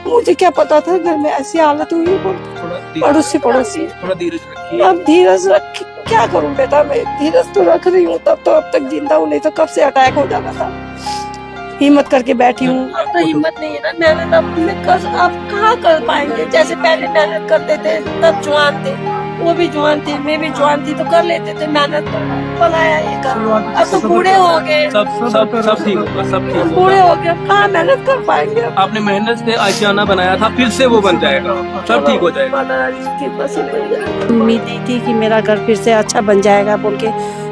मुझे क्या पता था घर में ऐसी हालत हुई है। पड़ोसी पड़ोसी थोड़ा धीरज रखिए। अब धीरज रख क्या करूं बेटा, मैं धीरज तो रख रही हूँ, तब तो अब तक जिंदा हूँ, नहीं तो कब से अटैक हो जाना था। हिम्मत करके बैठी हूँ, अब तो हिम्मत नहीं है ना। मेहनत अब कहाँ कर पाएंगे, जैसे पहले मेहनत करते थे तब जवान थे, वो भी जवान थे, मैं भी जवान थी, तो कर लेते थे मेहनत, बनाया ये कर। अब तो बूढ़े हो गए, सब ठीक होगा, सब ठीक बूढ़े होगा। हो गए, कहाँ मेहनत कर पाएंगे अब। आपने मेहनत से आशियाना बनाया था, फिर से वो बन जाएगा, सब ठीक हो जाएगा। उम्मीद नहीं थी कि मेरा घर फिर से अच्छा बन जाएगा बोल के।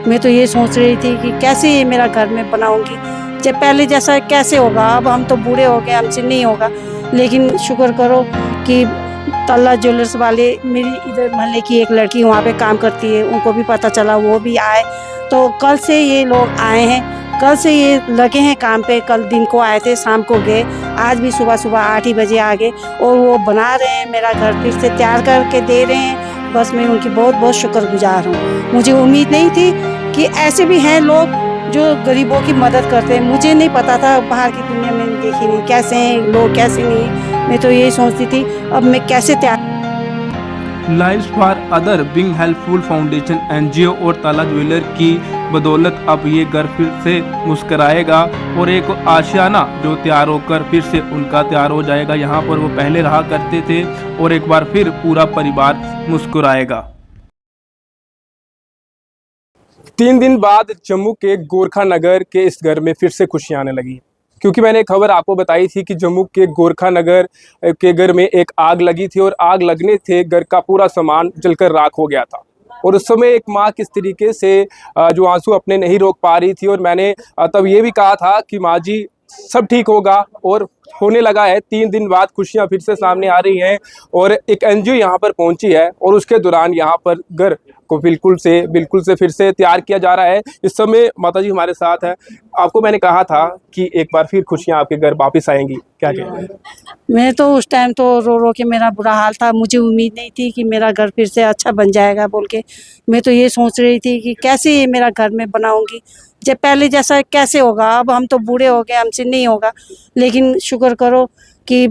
मैं तो ये सोच रही थी कि कैसे ये मेरा घर में बनाऊंगी, जब पहले जैसा कैसे होगा। अब हम तो बूढ़े हो गए, हमसे नहीं होगा। लेकिन शुक्र करो कि तल्ला ज्वेलर्स वाले, मेरी इधर मोहल्ले की एक लड़की वहाँ पे काम करती है, उनको भी पता चला, वो भी आए। तो कल से ये लोग आए हैं, कल से ये लगे हैं काम पे। कल दिन को आए थे, शाम को गए, आज भी सुबह सुबह 8 ही बजे आ गए और वो बना रहे हैं, मेरा घर फिर से तैयार करके दे रहे हैं। बस मैं उनकी बहुत बहुत शुक्रगुजार हूँ। मुझे उम्मीद नहीं थी कि ऐसे भी हैं लोग जो गरीबों की मदद करते हैं। मुझे नहीं पता था, बाहर की दुनिया में देखी नहीं कैसे हैं लोग, कैसे नहीं। मैं तो यही सोचती थी अब मैं कैसे तैयार। Lives for other being helpful foundation NGO और ताला ज्वेलर की बदौलत अब ये घर फिर से मुस्कराएगा और एक आशियाना जो तैयार होकर फिर से उनका तैयार हो जाएगा। यहाँ पर वो पहले रहा करते थे और एक बार फिर पूरा परिवार मुस्कुराएगा। 3 दिन बाद जम्मू के गोरखा नगर के इस घर में फिर से खुशियां आने लगी, क्योंकि मैंने एक खबर आपको बताई थी कि जम्मू के गोरखा नगर के घर में एक आग लगी थी और आग लगने से घर का पूरा सामान जलकर राख हो गया था। और उस समय एक माँ किस तरीके से जो आंसू अपने नहीं रोक पा रही थी, और मैंने तब ये भी कहा था कि माँ जी सब ठीक होगा, और होने लगा है। 3 दिन बाद खुशियां फिर से सामने आ रही हैं और एक एनजीओ यहाँ पर पहुंची है और उसके दौरान यहाँ पर घर को बिल्कुल से फिर से तैयार किया जा रहा है। इस समय माताजी हमारे साथ है। आपको मैंने कहा था कि एक बार फिर खुशियां आपके घर वापस आएंगी, क्या कहते हैं? मैं तो उस टाइम तो रो रो के मेरा बुरा हाल था। मुझे उम्मीद नहीं थी कि मेरा घर फिर से अच्छा बन जाएगा बोल के। मैं तो ये सोच रही थी कि कैसे ये मेरा घर में बनाऊंगी, जब पहले जैसा कैसे होगा। अब हम तो बूढ़े हो गए, हमसे नहीं होगा। लेकिन शुक्र करो कि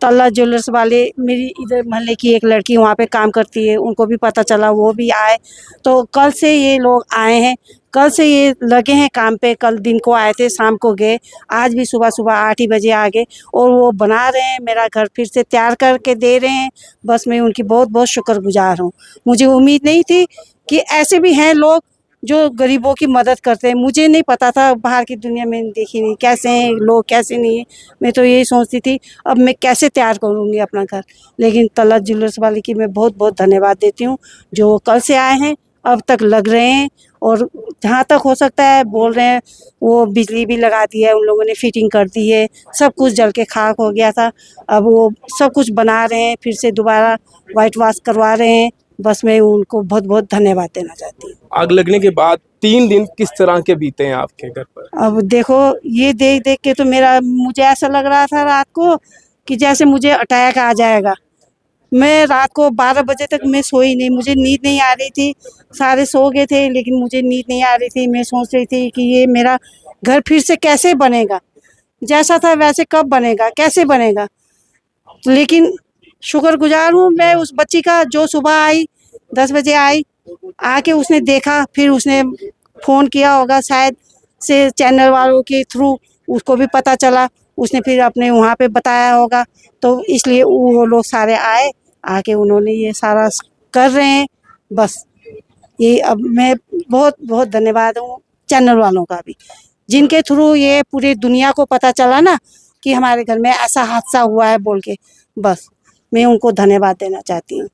तल्ला ज्वेलर्स वाले, मेरी इधर मोहल्ले की एक लड़की वहाँ पे काम करती है, उनको भी पता चला, वो भी आए। तो कल से ये लोग आए हैं, कल से ये लगे हैं काम पे। कल दिन को आए थे, शाम को गए, आज भी सुबह सुबह 8 ही बजे आ गए और वो बना रहे हैं, मेरा घर फिर से तैयार करके दे रहे हैं। बस मैं उनकी बहुत बहुत शुक्रगुजार हूँ। मुझे उम्मीद नहीं थी कि ऐसे भी हैं लोग जो गरीबों की मदद करते हैं। मुझे नहीं पता था, बाहर की दुनिया में देखी नहीं कैसे हैं लोग, कैसे नहीं है। मैं तो यही सोचती थी अब मैं कैसे तैयार करूँगी अपना घर। लेकिन तल्ला ज्वेलर्स वाले की मैं बहुत बहुत धन्यवाद देती हूँ, जो कल से आए हैं, अब तक लग रहे हैं और जहाँ तक हो सकता है बोल रहे हैं। वो बिजली भी लगा दी है, उन लोगों ने फिटिंग कर दी है, सब कुछ जल के खाक हो गया था। अब वो सब कुछ बना रहे हैं, फिर से दोबारा वाइट वॉश करवा रहे हैं। बस मैं उनको बहुत बहुत धन्यवाद देना चाहती हूँ। आग लगने के बाद 3 दिन किस तरह के बीते हैं आपके घर पर? अब देखो, ये देख देख के तो मुझे ऐसा लग रहा था रात को कि जैसे मुझे अटैक आ जाएगा। मैं रात को 12 बजे तक मैं सोई नहीं, मुझे नींद नहीं आ रही थी। सारे सो गए थे लेकिन मुझे नींद नहीं आ रही थी। मैं सोच रही थी कि ये मेरा घर फिर से कैसे बनेगा, जैसा था वैसे कब बनेगा, कैसे बनेगा। लेकिन शुक्रगुजार हूँ मैं उस बच्ची का, जो सुबह आई, 10 बजे आई, आके उसने देखा, फिर उसने फ़ोन किया होगा शायद से चैनल वालों के थ्रू, उसको भी पता चला, उसने फिर अपने वहाँ पे बताया होगा। तो इसलिए वो लोग सारे आए, आके उन्होंने ये सारा कर रहे हैं। बस ये अब मैं बहुत बहुत धन्यवाद हूँ चैनल वालों का भी, जिनके थ्रू ये पूरी दुनिया को पता चला ना कि हमारे घर में ऐसा हादसा हुआ है बोल के। बस मैं उनको धन्यवाद देना चाहती हूँ।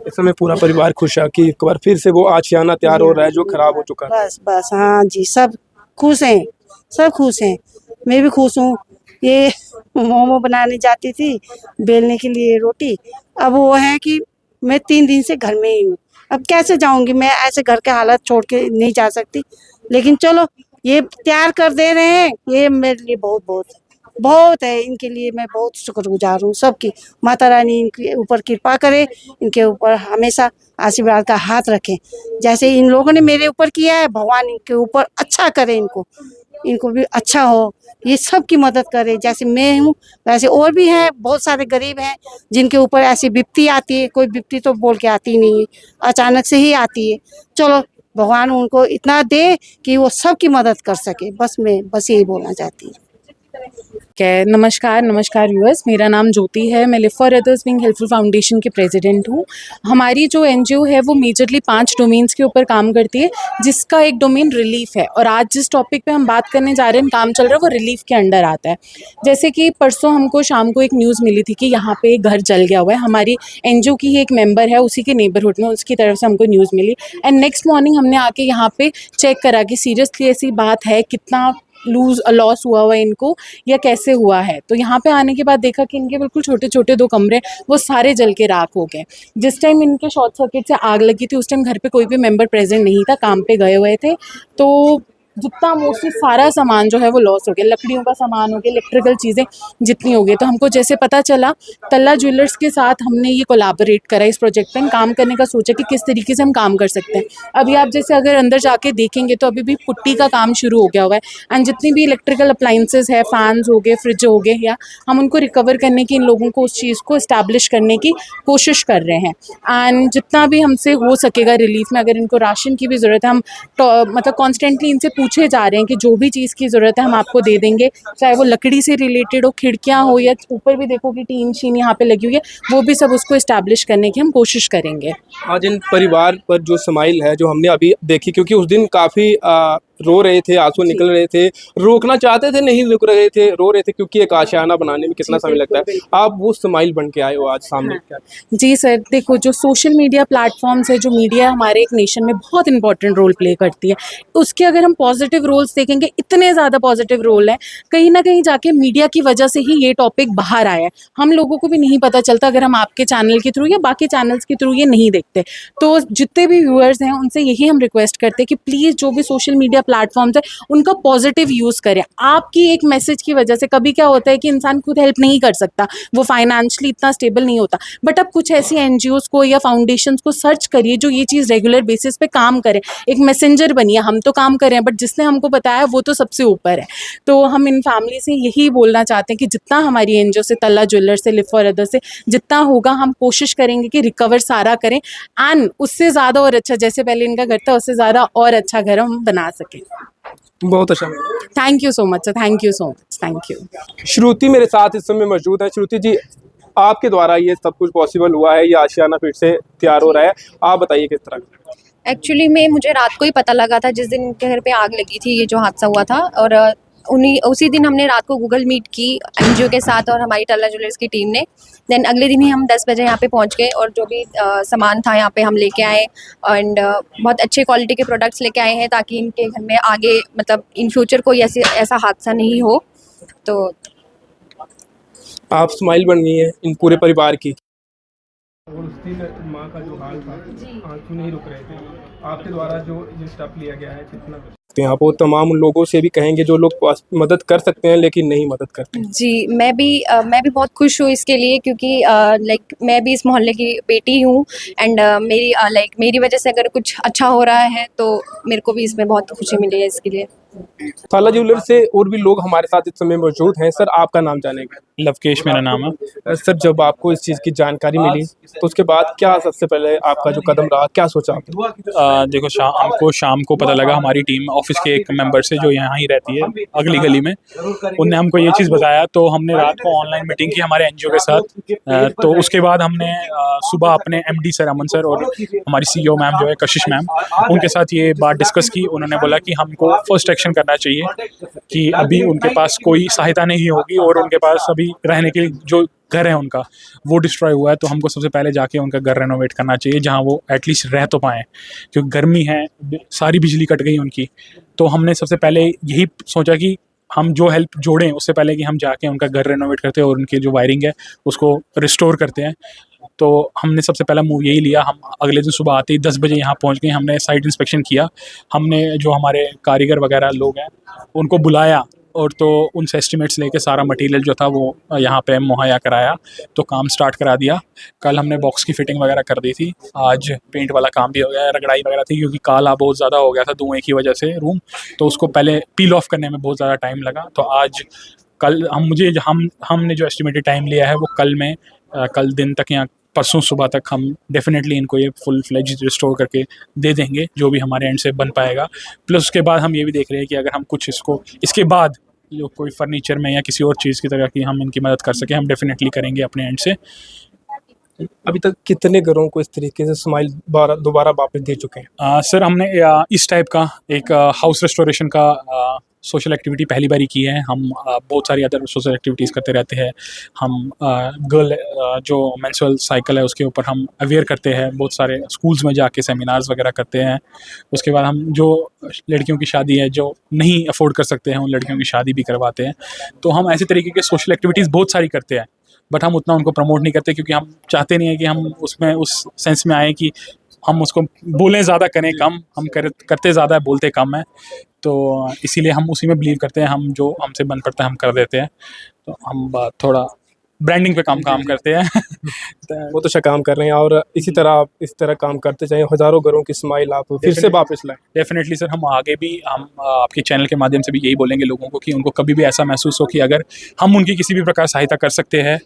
इस समय पूरा परिवार खुश है कि एक बार फिर से वो आशियाना तैयार हो रहा है जो खराब हो चुका है। बस बस हाँ जी, सब खुश हैं, सब खुश हैं। मैं भी खुश हूँ। ये मोमो बनाने जाती थी, बेलने के लिए रोटी। अब वो है कि मैं 3 दिन से घर में ही हूँ, अब कैसे जाऊँगी मैं, ऐसे घर के हालत छोड़ के नहीं जा सकती। लेकिन चलो, ये तैयार कर दे रहे हैं, ये मेरे लिए बहुत बहुत बहुत है। इनके लिए मैं बहुत शुक्रगुजार हूँ सबकी। माता रानी इनके ऊपर कृपा करे, इनके ऊपर हमेशा आशीर्वाद का हाथ रखें। जैसे इन लोगों ने मेरे ऊपर किया है, भगवान इनके ऊपर अच्छा करे इनको। इनको भी अच्छा हो, ये सब की मदद करे। जैसे मैं हूँ वैसे और भी हैं, बहुत सारे गरीब हैं जिनके ऊपर ऐसी विपत्ति आती है। कोई विपत्ति तो बोल के आती नहीं है, अचानक से ही आती है। चलो भगवान उनको इतना दे कि वो सब की मदद कर सके। मैं बस यही बोलना चाहती हूँ। नमस्कार व्यूअर्स, मेरा नाम ज्योति है। मैं live for others wing helpful foundation के प्रेसिडेंट हूँ। हमारी जो एनजीओ है वो मेजरली 5 डोमेन्स के ऊपर काम करती है, जिसका एक डोमेन रिलीफ है। और आज जिस टॉपिक पे हम बात करने जा रहे हैं, काम चल रहा है, वो रिलीफ के अंडर आता है। जैसे कि परसों हमको शाम को एक न्यूज़ मिली थी कि यहाँ पे एक घर जल गया हुआ है। हमारी एनजीओ की ही एक मेंबर है, उसी के नेबरहुड में, उसकी तरफ से हमको न्यूज़ मिली। एंड नेक्स्ट मॉर्निंग हमने आके यहाँ पे चेक करा कि सीरियसली ऐसी बात है, कितना लॉस हुआ इनको या कैसे हुआ है। तो यहाँ पे आने के बाद देखा कि इनके बिल्कुल छोटे छोटे 2 कमरे वो सारे जल के राख हो गए। जिस टाइम इनके शॉर्ट सर्किट से आग लगी थी, उस टाइम घर पे कोई भी मेंबर प्रेजेंट नहीं था, काम पे गए हुए थे। तो जितना मोस्टली सारा सामान जो है वो लॉस हो गया, लकड़ियों का सामान हो गया, इलेक्ट्रिकल चीज़ें जितनी हो गई। तो हमको जैसे पता चला, तल्ला ज्वेलर्स के साथ हमने ये कोलैबोरेट करा, इस प्रोजेक्ट पे काम करने का सोचा कि किस तरीके से हम काम कर सकते हैं। अभी आप जैसे अगर अंदर जाके देखेंगे तो अभी भी पुट्टी का काम शुरू हो गया हुआ है। एंड जितनी भी इलेक्ट्रिकल अप्लाइंसेस है, फैंस हो गए, फ्रिज हो गए, या हम उनको रिकवर करने की, इन लोगों को उस चीज़ को इस्टेब्लिश करने की कोशिश कर रहे हैं। एंड जितना भी हमसे हो सकेगा रिलीफ में, अगर इनको राशन की भी ज़रूरत है, हम मतलब कॉन्स्टेंटली इनसे पूछे जा रहे हैं कि जो भी चीज़ की ज़रूरत है हम आपको दे देंगे, चाहे वो लकड़ी से रिलेटेड हो, खिड़कियाँ हो, या ऊपर भी देखो कि टीन शीन यहाँ पे लगी हुई है, वो भी सब उसको इस्टेब्लिश करने की हम कोशिश करेंगे। आज इन परिवार पर जो स्माइल है, जो हमने अभी देखी, क्योंकि उस दिन काफ़ी रो रहे थे, आंसू निकल रहे थे, रोकना चाहते थे, नहीं रुक रहे थे, रो रहे थे, क्योंकि एक आशियाना बनाने में कितना समय लगता है। आप वो स्माइल बन के आए हो आज सामने। जी सर, देखो जो सोशल मीडिया प्लेटफॉर्म्स है, जो मीडिया हमारे एक नेशन में बहुत इंपॉर्टेंट रोल प्ले करती है, उसके अगर हम पॉजिटिव रोल्स देखेंगे, इतने ज़्यादा पॉजिटिव रोल है, कहीं ना कहीं जाके मीडिया की वजह से ही ये टॉपिक बाहर आया है। हम लोगों को भी नहीं पता चलता अगर हम आपके चैनल के थ्रू या बाकी चैनल्स के थ्रू ये नहीं देखते। तो जितने भी व्यूअर्स हैं उनसे यही हम रिक्वेस्ट करते हैं कि प्लीज़ जो भी सोशल मीडिया प्लेटफॉर्म्स है उनका पॉजिटिव यूज़ करें। आपकी एक मैसेज की वजह से कभी क्या होता है कि इंसान खुद हेल्प नहीं कर सकता, वो फाइनेंशियली इतना स्टेबल नहीं होता, बट अब कुछ ऐसी एनजीओज़ को या फाउंडेशंस को सर्च करिए जो ये चीज़ रेगुलर बेसिस पे काम करें। एक मैसेंजर बनिए। हम तो काम कर रहे हैं, बट जिसने हमको बताया वो तो सबसे ऊपर है। तो हम इन फैमिली से यही बोलना चाहते हैं कि जितना हमारी एनजीओ से, तल्ला ज्वेलर से, लिव फॉर अदर्स से जितना होगा, हम कोशिश करेंगे कि रिकवर सारा करें, एंड उससे ज़्यादा और अच्छा, जैसे पहले इनका घर था उससे ज़्यादा और अच्छा घर हम बना सकें। बहुत अच्छा। Thank you so much sir, thank you so much, thank you. Shruti मेरे साथ इस समय मौजूद है। श्रुति जी, आपके द्वारा ये सब कुछ पॉसिबल हुआ है, ये आशियाना फिर से तैयार हो रहा है, आप बताइए किस तरह। एक्चुअली में मुझे रात को ही पता लगा था, जिस दिन इनके घर पे आग लगी थी, ये जो हादसा हुआ था। और उसी दिन हमने रात को गूगल मीट की एनजीओ के साथ और हमारी तल्ला ज्वेलर्स की टीम ने। देन अगले दिन ही हम 10 बजे यहाँ पे पहुँच गए, और जो भी सामान था यहाँ पे हम लेके आए, एंड बहुत अच्छे क्वालिटी के प्रोडक्ट्स लेके आए हैं, ताकि इनके घर में आगे मतलब इन फ्यूचर कोई ऐसा हादसा नहीं हो। तो आप स्माइल बन गई है इन पूरे परिवार की। और उस दिन माँ का जो हाल था, आंसू नहीं रुक रहे थे। आपके द्वारा जो स्टेप लिया गया है, कितना आप वो तमाम उन लोगों से भी कहेंगे जो लोग मदद कर सकते हैं लेकिन नहीं मदद करते। जी, मैं भी बहुत खुश हूँ इसके लिए, क्योंकि लाइक मैं भी इस मोहल्ले की बेटी हूँ, एंड मेरी वजह से अगर कुछ अच्छा हो रहा है तो मेरे को भी इसमें बहुत खुशी मिली है इसके लिए। तल्ला ज्वेलर से और भी लोग हमारे साथ इस समय मौजूद हैं। सर, आपका नाम जानेंगे? लवकेश मेरा नाम है। सर, जब आपको इस चीज़ की जानकारी मिली तो उसके बाद क्या सबसे पहले आपका जो कदम रहा, क्या सोचा आपने? देखो, हमको शाम को पता लगा, हमारी टीम ऑफिस के एक मेंबर से जो यहाँ ही रहती है अगली गली में, उनने हमको ये चीज़ बताया। तो हमने रात को ऑनलाइन मीटिंग की हमारे एनजीओ के साथ। तो उसके बाद हमने सुबह अपने एमडी सर अमन सर और हमारी सीईओ मैम जो है कशिश मैम, उनके साथ ये बात डिस्कस की। उन्होंने बोला कि हमको फर्स्ट एक्शन करना चाहिए कि अभी उनके पास कोई सहायता नहीं होगी और उनके पास अभी रहने के जो घर है उनका वो डिस्ट्रॉय हुआ है। तो हमको सबसे पहले जाके उनका घर रेनोवेट करना चाहिए, जहाँ वो एटलीस्ट रह तो पाएँ, क्योंकि गर्मी है, सारी बिजली कट गई उनकी। तो हमने सबसे पहले यही सोचा कि हम जो हेल्प जोड़ें उससे पहले कि हम जाके उनका घर रेनोवेट करते हैं और उनकी जो वायरिंग है उसको रिस्टोर करते हैं। तो हमने सबसे पहला मूव यही लिया। हम अगले दिन सुबह आते ही 10 बजे यहाँ पहुँच गए। हमने साइट इंस्पेक्शन किया, हमने जो हमारे कारीगर वगैरह लोग हैं उनको बुलाया और तो उनसे एस्टिमेट्स लेके सारा मटेरियल जो था वो यहाँ पे मुहैया कराया, तो काम स्टार्ट करा दिया। कल हमने बॉक्स की फिटिंग वगैरह कर दी थी, आज पेंट वाला काम भी हो गया है, रगड़ाई वगैरह थी क्योंकि काला बहुत ज़्यादा हो गया था धुएँ की वजह से रूम, तो उसको पहले पील ऑफ करने में बहुत ज़्यादा टाइम लगा। तो आज कल हमने जो एस्टिमेटेड टाइम लिया है वो कल दिन तक या परसों सुबह तक हम डेफिनेटली इनको ये फुल फ्लेज रिस्टोर करके दे देंगे जो भी हमारे एंड से बन पाएगा। प्लस उसके बाद हम ये भी देख रहे हैं कि अगर हम कुछ इसके बाद जो कोई फर्नीचर में या किसी और चीज़ की तरह की हम इनकी मदद कर सकें, हम डेफिनेटली करेंगे अपने एंड से। अभी तक कितने घरों को इस तरीके से स्माइल दोबारा वापस दे चुके हैं? सर हमने इस टाइप का एक हाउस रेस्टोरेशन का सोशल एक्टिविटी पहली बार ही की है। हम बहुत सारी अदर सोशल एक्टिविटीज़ करते रहते हैं। हम गर्ल जो मेंस्ट्रुअल साइकिल है उसके ऊपर हम अवेयर करते हैं, बहुत सारे स्कूल्स में जाके सेमिनार्स वगैरह करते हैं। उसके बाद हम जो लड़कियों की शादी है जो नहीं अफोर्ड कर सकते हैं उन लड़कियों की शादी भी करवाते हैं। तो हम ऐसे तरीके के सोशल एक्टिविटीज़ बहुत सारी करते हैं, बट हम उतना उनको प्रमोट नहीं करते क्योंकि हम चाहते नहीं है कि हम उसमें उस सेंस में आए कि हम उसको बोलें ज़्यादा करें कम, हम करते ज़्यादा है बोलते कम है। तो इसीलिए हम उसी में बिलीव करते हैं, हम जो हमसे बन पड़ता है हम कर देते हैं। तो हम थोड़ा ब्रांडिंग पे काम करते हैं। वो तो अच्छा काम कर रहे हैं और इसी तरह आप इस तरह काम करते जाएं, हज़ारों घरों की स्माइल आप फिर से वापस लाएं। डेफिनेटली सर, हम आगे भी हम आपके चैनल के माध्यम से भी यही बोलेंगे लोगों को कि उनको कभी भी ऐसा महसूस हो कि अगर हम उनकी किसी भी प्रकार सहायता कर सकते हैं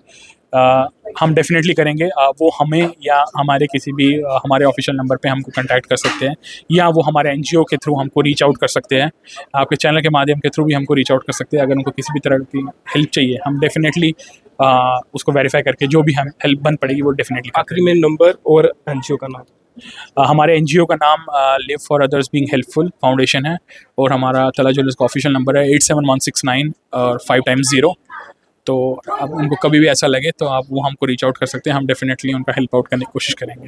हम डेफिनेटली करेंगे। वो हमें या हमारे किसी भी हमारे ऑफिशियल नंबर पे हमको कांटेक्ट कर सकते हैं या वो हमारे एनजीओ के थ्रू हमको रीच आउट कर सकते हैं। आपके चैनल के माध्यम के थ्रू भी हमको रीच आउट कर सकते हैं। अगर उनको किसी भी तरह की हेल्प चाहिए हम डेफिनेटली उसको वेरीफाई करके जो भी हम हेल्प बन पड़ेगी वो डेफिनेटली। आखिरी में नंबर और एनजीओ का नाम? हमारे एनजीओ का नाम live for others being helpful foundation है और हमारा तला ज्वेलर्स का ऑफिशियल नंबर है 8716 और 5x0। तो अब उनको कभी भी ऐसा लगे तो आप वो हमको रीच आउट कर सकते हैं, हम डेफिनेटली उनका हेल्प आउट करने की कोशिश करेंगे।